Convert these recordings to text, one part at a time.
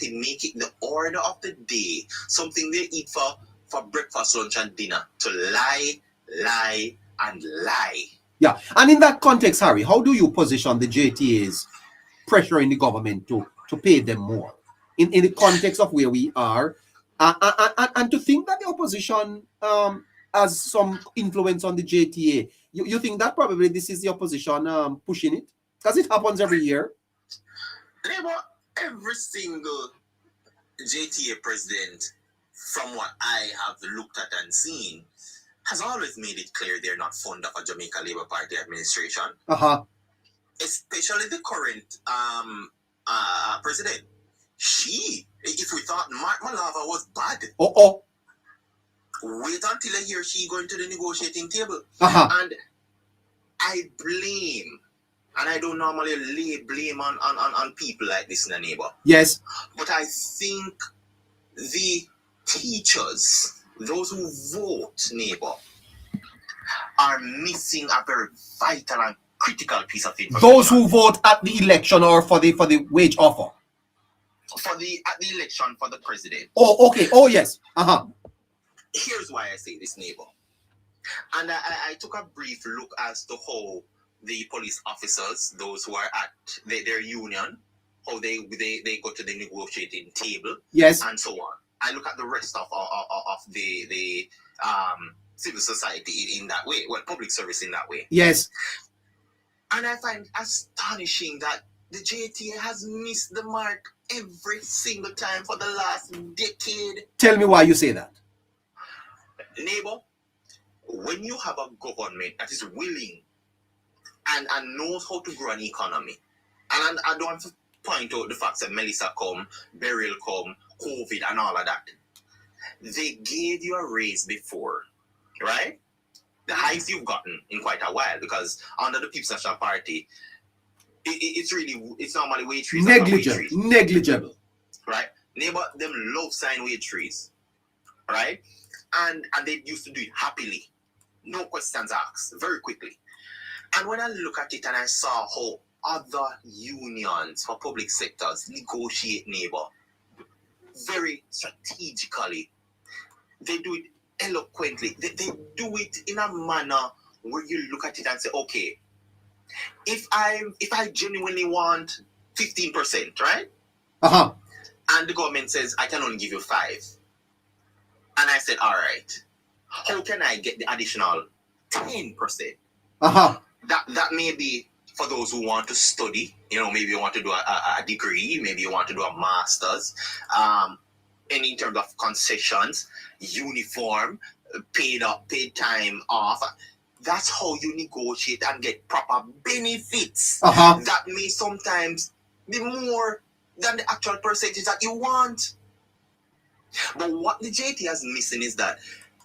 make it the order of the day, something they eat for breakfast, lunch, and dinner, to lie, lie, and lie. Yeah, and in that context, Harry, how do you position the JTA's pressuring the government to pay them more in the context of where we are, and to think that the opposition has some influence on the JTA? You think that probably this is the opposition pushing it, because it happens every year? Every single JTA president, from what I have looked at and seen, has always made it clear they're not fond of a Jamaica Labour Party administration. Especially the current president. If we thought Mark Malava was bad, wait until I hear she going to the negotiating table. And I blame, and I don't normally lay blame on people like this in a neighbor. Yes. But I think the teachers, those who vote, neighbor, are missing a very vital and critical piece of information. Those who vote at the election or for the wage offer? At the election for the president. Oh, okay. Oh, yes. Here's why I say this, neighbor. And I took a brief look as to how the police officers, those who are at their union, how they go to the negotiating table. Yes. And so on. I look at the rest of the civil society in that way, well, public service in that way. Yes. And I find astonishing that the JTA has missed the mark every single time for the last decade. Tell me why you say that. Neighbor, when you have a government that is willing and knows how to grow an economy, and I don't want to point out the fact that Melissa come, Beryl come, COVID and all of that. They gave you a raise before, right? The highest you've gotten in quite a while, because under the People's National Party, it's normally wage freeze. Negligible. Right? Neighbor, them love sign wage freeze. Right? And they used to do it happily. No questions asked. Very quickly. And when I look at it and I saw how other unions for public sectors negotiate, neighbor, very strategically, they do it eloquently. They do it in a manner where you look at it and say, okay, if I genuinely want 15%, right? And the government says I can only give you 5%. And I said, all right, how can I get the additional 10%? That may be for those who want to study, maybe you want to do a degree, maybe you want to do a master's, and in terms of concessions, uniform, paid time off. That's how you negotiate and get proper benefits. That may sometimes be more than the actual percentage that you want. But what the JT is missing is that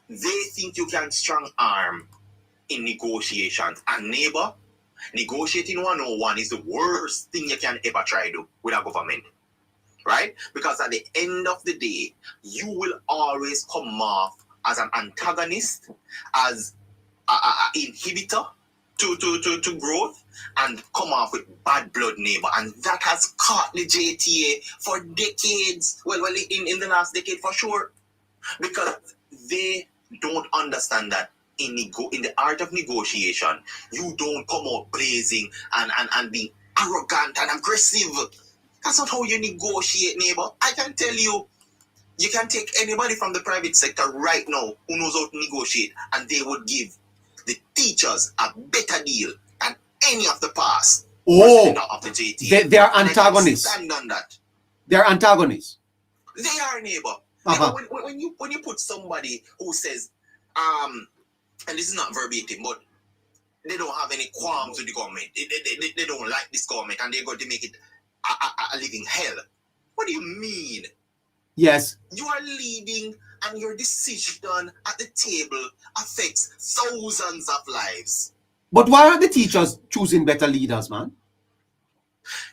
they think you can strong arm in negotiations. And neighbor, negotiating 101 is the worst thing you can ever try to do with a government. Right? Because at the end of the day, you will always come off as an antagonist, as an inhibitor to growth, and come off with bad blood, neighbor. And that has caught the JTA for decades. Well, in the last decade for sure. Because they don't understand that in the art of negotiation, you don't come out blazing and being arrogant and aggressive. That's not how you negotiate, neighbor. I can tell you, you can take anybody from the private sector right now who knows how to negotiate, and they would give the teachers a better deal than any of the past. Of the JTA. They are antagonists. Stand on that. They are antagonists. They are, neighbor. When you put somebody who says, and this is not verbatim, but they don't have any qualms with the government. They don't like this government, and they're going to make it a living hell. What do you mean? Yes. You are leading, and your decision at the table affects thousands of lives. But why are the teachers choosing better leaders, man?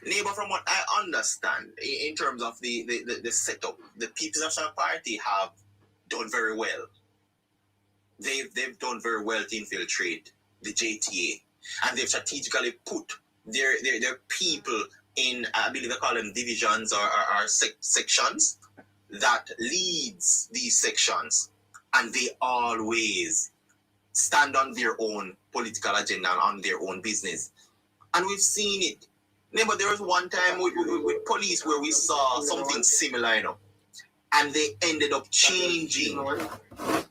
Neighbor, from what I understand, in terms of the setup, the People's National Party have done very well. They've done very well to infiltrate the JTA, and they've strategically put their people I believe they call them divisions or sections that leads these sections, and they always stand on their own political agenda and on their own business. And we've seen it. But there was one time with police where we saw something similar, and they ended up changing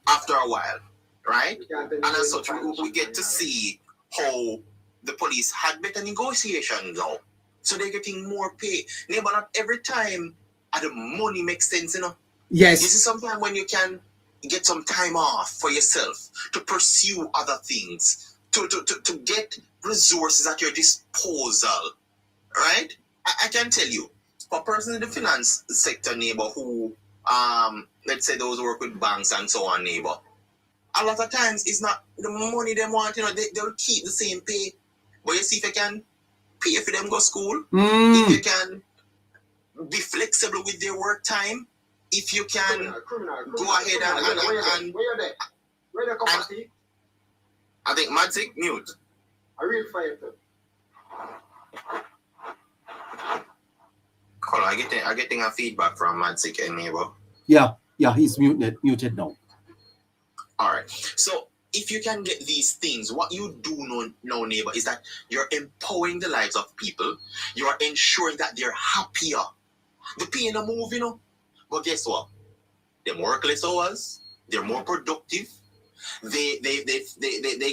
after a while, right? And as such, we get to see how the police had better negotiations now. So they're getting more pay. But not every time the money makes sense, Yes. This is sometimes when you can get some time off for yourself to pursue other things, to get resources at your disposal, right? I can tell you, for person in the finance sector, neighbor, who, let's say those who work with banks and so on, neighbor, a lot of times it's not the money they want, they'll keep the same pay. But you see, if you can pay for them go school, if you can be flexible with their work time, if you can go ahead and where the company? I think Magic mute. I read fire. Hold on, I'm getting a feedback from Magic and neighbor. Yeah, he's muted now. All right. So if you can get these things, what you do know, neighbor, is that you're empowering the lives of people. You are ensuring that they're happier. The pay in a move, But guess what? They're work less hours. They're more productive. They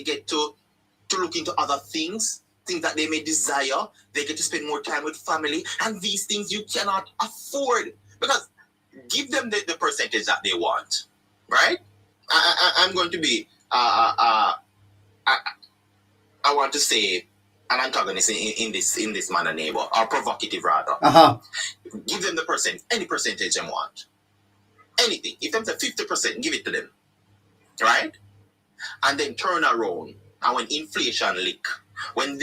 get to look into other things that they may desire. They get to spend more time with family, and these things you cannot afford, because give them the percentage that they want, right? I'm going to be I want to say an antagonist in this manner, neighbor, or provocative rather. Give them any percentage they want. Anything. If them say 50%, give it to them. Right? And then turn around, and when inflation lick, when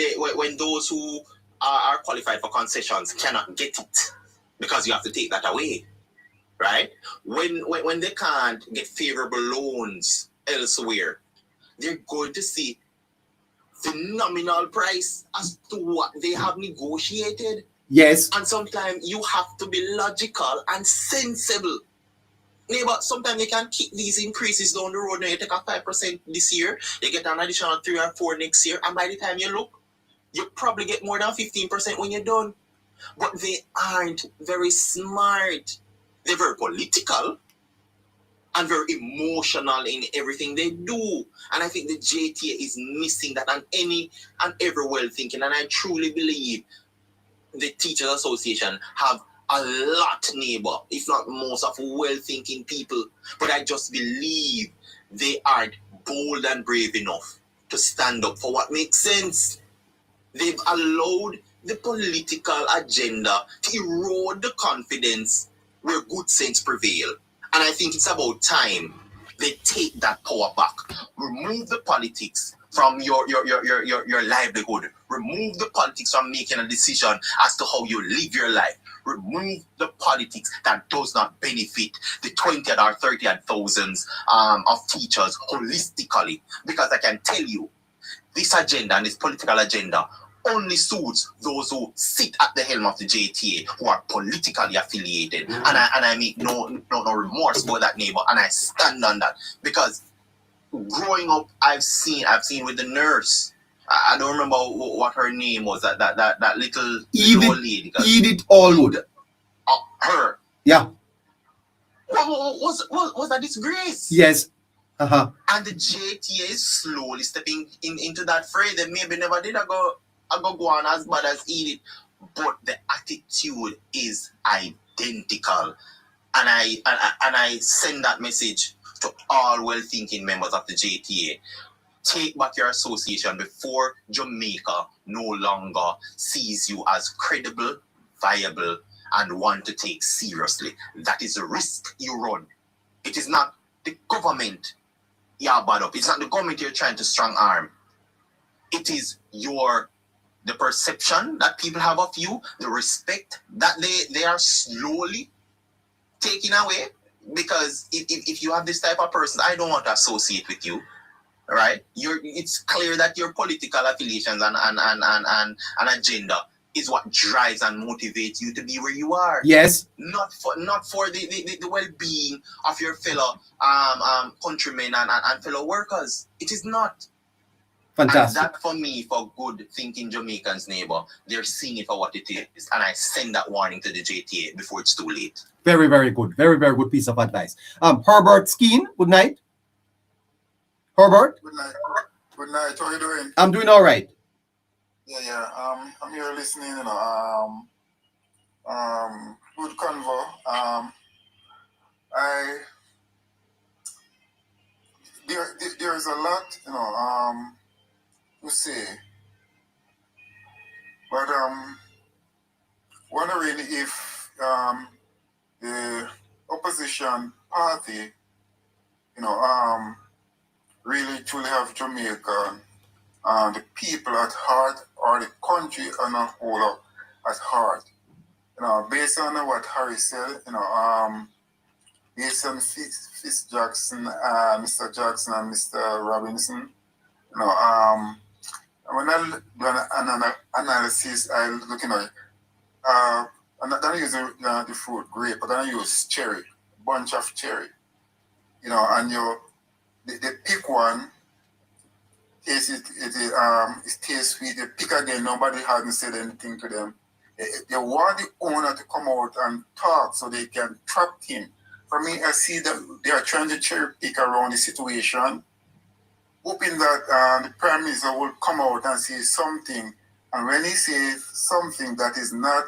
those who are qualified for concessions cannot get it, because you have to take that away. Right? When they can't get favorable loans elsewhere, they're going to see phenomenal price as to what they have negotiated. Yes. And sometimes you have to be logical and sensible. Neighbor, sometimes you can keep these increases down the road. Now you take a 5% this year, you get an additional 3 or 4 next year, and by the time you look, you probably get more than 15% when you're done. But they aren't very smart. They're very political and very emotional in everything they do. And I think the JTA is missing that, and every well-thinking. And I truly believe the Teachers Association have a lot, neighbor, if not most, of well-thinking people. But I just believe they aren't bold and brave enough to stand up for what makes sense. They've allowed the political agenda to erode the confidence where good sense prevail. And I think it's about time they take that power back. Remove the politics from your livelihood. Remove the politics from making a decision as to how you live your life. Remove the politics that does not benefit the 20 or 30 and thousands of teachers holistically. Because I can tell you, this agenda and this political agenda only suits those who sit at the helm of the JTA, who are politically affiliated. And I make no remorse for that, neighbor, and I stand on that. Because growing up, I've seen with the nurse. I don't remember what her name was. That little old lady. Edith Allwood. Her. Yeah. Was a disgrace. Yes. And the JTA is slowly stepping into that fray. They maybe never did go on as bad as Edith, but the attitude is identical. And I send that message to all well-thinking members of the JTA. Take back your association before Jamaica no longer sees you as credible, viable, and one to take seriously. That is the risk you run. It is not the government you're bad up. It's not the government you're trying to strong arm. It is the perception that people have of you, the respect that they are slowly taking away. Because if you have this type of person, I don't want to associate with you, right? It's clear that your political affiliations and agenda is what drives and motivates you to be where you are. Yes. Not for the well-being of your fellow countrymen and fellow workers. It is not. Fantastic. And that for me, for good thinking Jamaicans, neighbor, they're seeing it for what it is. And I send that warning to the JTA before it's too late. Very, very good. Very, very good piece of advice. Herbert Skeen, good night. Herbert? Good night. Good night. How are you doing? I'm doing all right. Yeah. I'm here listening, good convo. There is a lot, to say. But wondering if the opposition party, really truly have Jamaica, the people at heart, or the country on a whole at heart. Based on what Harry said, based on Fitz Jackson, Mr. Jackson and Mr. Robinson, when I do an analysis, I look, I'm not gonna use the fruit grape, I'm gonna use cherry, bunch of cherry, and they pick one, taste it tastes sweet, they pick again, nobody hasn't said anything to them. They want the owner to come out and talk so they can trap him. For me, I see that they are trying to cherry pick around the situation, hoping that the Prime Minister will come out and say something. And when he says something that is not